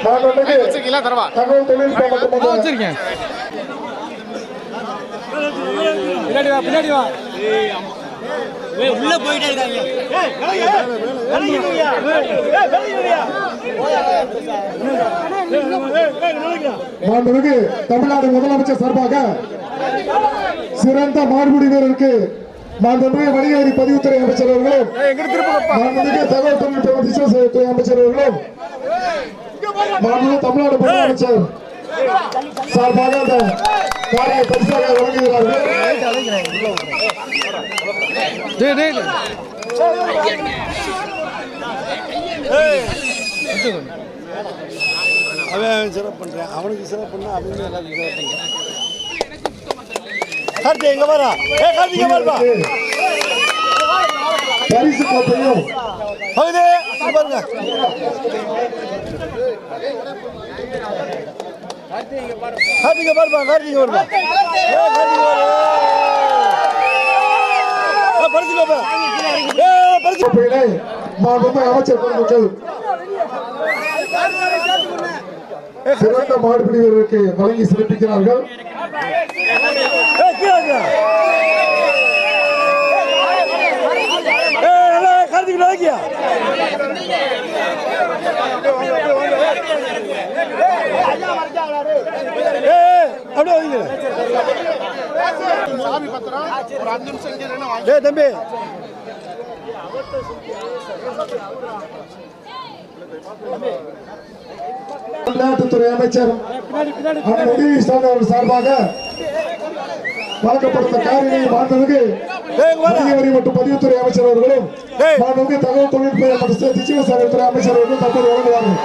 தகவல் தொழில்நுட்பம் வச்சிருக்கேன். பின்னாடி வா உள்ள போயிட்டே இருக்காங்க. மாண்புமிகு தமிழ்நாடு முதலமைச்சர் சார்பாக சிறந்த மாடுபிடி வீரருக்கு மாண்புமிகு வணிக வரி பதிவுத்துறை அமைச்சர் அவர்களும் மாண்புமிகு தகவல் தொழில்நுட்ப துறை அமைச்சர் அவர்களும் மாண்புமிகு தமிழ்நாடு முதலமைச்சர் சார்பாக அந்த காரியை பரிசாக வழங்குகிறார்கள். அவன் சிறப்பு பண்றேன், அவனுக்கு சிறப்பு பண்ண அவங்க எல்லாருக்கும் சிறப்பு பண்றேன். கார்த்தி எங்க வரா? கார்த்தி எங்க வரா? பரிசு கோப்பையும் பாருங்க. கார்த்திகை பாருப்பா, கார்த்திகை வருப்பா. அமைச்சர் பெருமக்கள் சிறந்த மாடுபிடி வீரருக்கு வழங்கி சிறப்பிக்கிறார்கள். தம்பி விளையாட்டுத்துறை அமைச்சர் சார்பாக வழங்கப்பட்ட காரியை மாண்புமிகு வணிக வரி மற்றும் பதிவுத்துறை அமைச்சர் அவர்களும் மாண்புமிகு தகவல் தொழில்நுட்ப மற்றும் டிஜிட்டல் சேவைத்துறை அமைச்சர் அவர்களும் தற்போது வழங்குவார்கள்.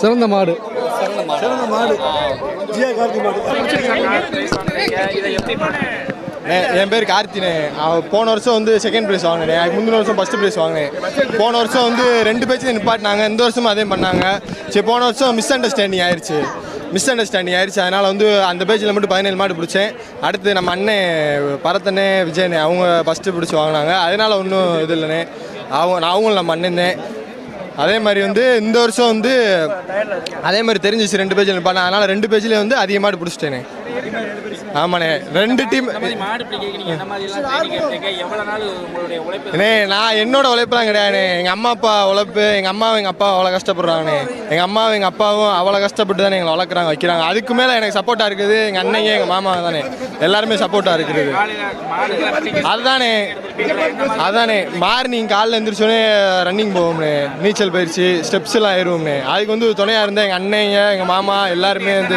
சிறந்த மாடு என் பேர் கார்த்தினே. போன வருஷம் வந்து செகண்ட் ப்ரைஸ் வாங்கினேன். அதுக்கு முந்தின வருஷம் ஃபஸ்ட்டு ப்ரைஸ் வாங்கினேன். போன வருஷம் வந்து 2 பேச்சு நிப்பாட்டினாங்க. இந்த வருஷமும் அதே பண்ணாங்க. சரி, போன வருஷம் மிஸ் அண்டர்ஸ்டாண்டிங் ஆயிடுச்சு. அதனால் வந்து அந்த பேஜில் மட்டும் 17 மாடு பிடிச்சேன். அடுத்து நம்ம அண்ணன் பரத்தனே விஜயனே அவங்க ஃபஸ்ட்டு பிடிச்சி வாங்கினாங்க. அதனால் ஒன்றும் இது இல்லைண்ணே. அவங்களும் நம்ம அண்ணன். அதே மாதிரி வந்து இந்த வருஷம் வந்து அதே மாதிரி தெரிஞ்சிச்சு 2 பேஜில் நிற்பாங்க. அதனால் 2 பேஜ்லேயே வந்து அதிக மாடு பிடிச்சிட்டேனே. ஆமாண்ணே, 2 டீம். நான் என்னோட உழைப்புலாம் கிடையாதுண்ணே. எங்கள் அம்மா அப்பா உழைப்பு. எங்கள் அம்மாவும் எங்கள் அப்பாவும் அவ்வளோ கஷ்டப்படுறாங்கண்ணே. எங்கள் அம்மாவும் எங்கள் அப்பாவும் அவ்வளோ கஷ்டப்பட்டு தானே எங்களை வளர்க்குறாங்க, வைக்கிறாங்க. அதுக்கு மேலே எனக்கு சப்போர்ட்டாக இருக்குது எங்கள் அண்ணங்க, எங்கள் மாமா தானே. எல்லாருமே சப்போர்ட்டாக இருக்குது. அதானே மார்னிங் காலைல எழுந்திரிச்சோன்னே ரன்னிங் போவோம்ண்ணே, நீச்சல் பயிற்சி, ஸ்டெப்ஸ் எல்லாம் ஏறுவோம்ண்ணே. அதுக்கு வந்து துணையாக இருந்தேன் எங்கள் அண்ணங்க, எங்கள் மாமா எல்லாருமே வந்து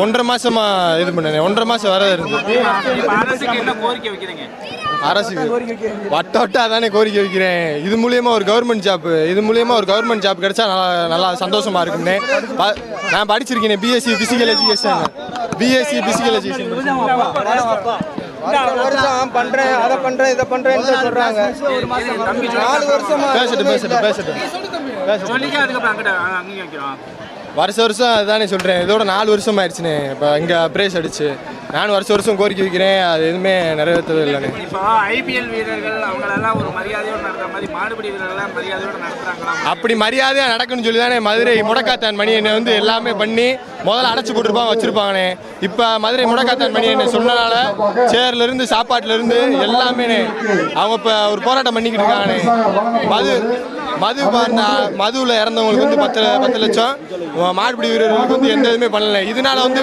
1.5 மாசமா இது பண்ணேன். 1.5 மாசம் வர இருந்து அரசுக்கு வட்ட அதானே கோரிக்கை வைக்கிறேன். இது மூலியமா ஒரு கவர்மெண்ட் ஜாப் கிடைச்சா நல்லா சந்தோஷமா இருக்கும்னே. நான் படிச்சிருக்கேன் பிஎஸ்சி பிசிக்கல் எஜுகேஷன். பண்றேன், அதை பண்றேன், இதை பண்றேன்னு சொல்றாங்க. 4 வருஷமா பேசட்டும். வருஷம் அதுதானே சொல்கிறேன். இதோட 4 வருஷம் ஆயிடுச்சுண்ணே. இப்போ இங்கே பிரேஸ் அடிச்சு நானும் வருஷம் கோரிக்கை வைக்கிறேன். அது எதுவுமே நிறைவேற்றவே இல்லைண்ணே. இப்போ ஐபிஎல் வீரர்கள் அவங்களெல்லாம் ஒரு மரியாதையோடு நடத்துற மாதிரி மாடுபிடி வீரர்கள்லாம் மரியாதையோடு நடத்துறாங்களா? அப்படி மரியாதையாக நடக்குன்னு சொல்லி தானே மதுரை முடக்காத்தான் மணி என்னை வந்து எல்லாமே பண்ணி முதல்ல அடைச்சி போட்டுருப்பாங்க, வச்சுருப்பாங்கண்ணே. இப்போ மதுரை முடக்காத்தான் மணி என்னை சொன்னனால சேர்லேருந்து சாப்பாட்டிலேருந்து எல்லாமே அவங்க இப்போ ஒரு போராட்டம் பண்ணிக்கிட்டு இருக்காங்கண்ணே. மதுவில் இறந்தவங்களுக்கு வந்து 10 லட்சம், மாடுபிடி வீரர்களுக்கு வந்து எந்த இதுவுமே பண்ணல. இதனால வந்து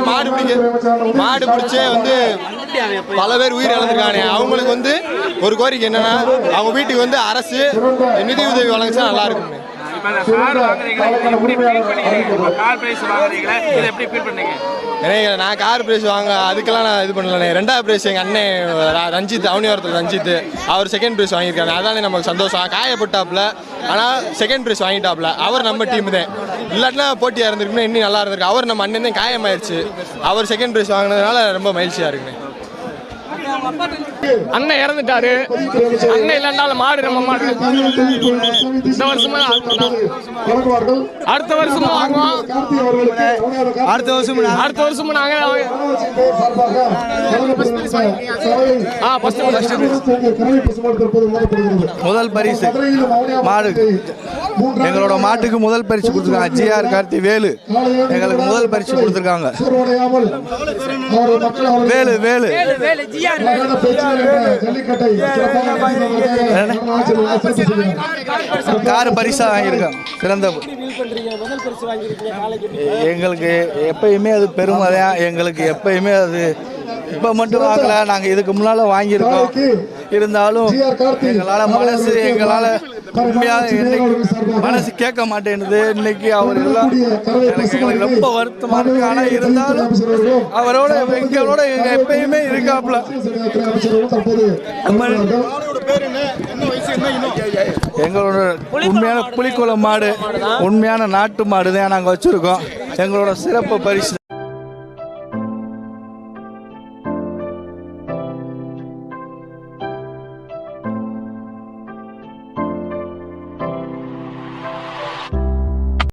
மாடு பிடிச்சே வந்து பல பேர் உயிர் இழந்திருக்காங்க. அவங்களுக்கு வந்து ஒரு கோரிக்கை என்னன்னா, அவங்க வீட்டுக்கு வந்து அரசு நிதி உதவி வழங்கிச்சா நல்லா இருக்குங்க. நான் கார் பிரைஸ் வாங்க அதுக்கெல்லாம் நான் இது பண்ணல. 2வது பிரைஸ் எங்கள் அண்ணன் ரஞ்சித், அவனியோரத்தில் ரஞ்சித், அவர் செகண்ட் பிரைஸ் வாங்கியிருக்காங்க. அதானே நமக்கு சந்தோஷம். காயப்பட்டாப்புல, ஆனால் செகண்ட் பிரைஸ் வாங்கிட்டாப்புல. அவர் நம்ம டீம் தான். இல்லாட்டினா போட்டியாக இருந்திருக்குன்னா இன்னும் நல்லா இருந்திருக்கு. அவர் நம்ம அண்ணன் தான் காயமாயிடுச்சு. அவர் செகண்ட் பிரைஸ் வாங்கினதுனால ரொம்ப மகிழ்ச்சியாக இருக்குண்ணே. அண்ணன் இறந்துட்டாரு. அண்ணன் இல்லைன்னாலும் மாடு நம்ம மாடு இந்த வருஷமா வழங்குவார்கள். அடுத்த வருஷமும் வாங்குவோம். கார்த்தி அவர்களுக்கு அடுத்த வருஷம் அடுத்த வருஷமும் நாங்க சார்பாக வழங்கப்படுகின்ற சபையை ஃபர்ஸ்ட் கரவை பசுமாடு தற்போது வழங்கப்படுகிறது. முதல் பரிசு மதுரையில் மௌனியா மாடு. எங்களோட மாட்டுக்கு முதல் பரிசு கொடுத்துருக்காங்க. ஜிஆர் கார்த்தி வேலு எங்களுக்கு முதல் பரிசு கொடுத்துருக்காங்க. சோர்வடையாமல் அவர் மக்கள் அவர்கள் வேலு வேலு அழகான பேச்சில் என்ற ஜல்லிக்கட்டை சிறப்பாக கார் பரிசா வாங்கியிருக்கோம். சிறந்த எங்களுக்கு எப்பயுமே அது பெருமைதான். எங்களுக்கு எப்பயுமே அது இப்போ மட்டும் வாங்கல, நாங்கள் இதுக்கு முன்னால வாங்கியிருக்கோம். இருந்தாலும் எங்களால் உண்மையாக மனசு கேட்க மாட்டேன்னுது. இன்னைக்கு அவர் எல்லாம் எனக்கு ரொம்ப வருத்தமாக இருக்கு. ஆனால் இருந்தாலும் அவரோட எங்களோட எப்பயுமே இருக்காப்புல. எங்களோட உண்மையான புலிக்குளம் மாடு, உண்மையான நாட்டு மாடு தான் நாங்கள் வச்சிருக்கோம். எங்களோட சிறப்பு பரிசு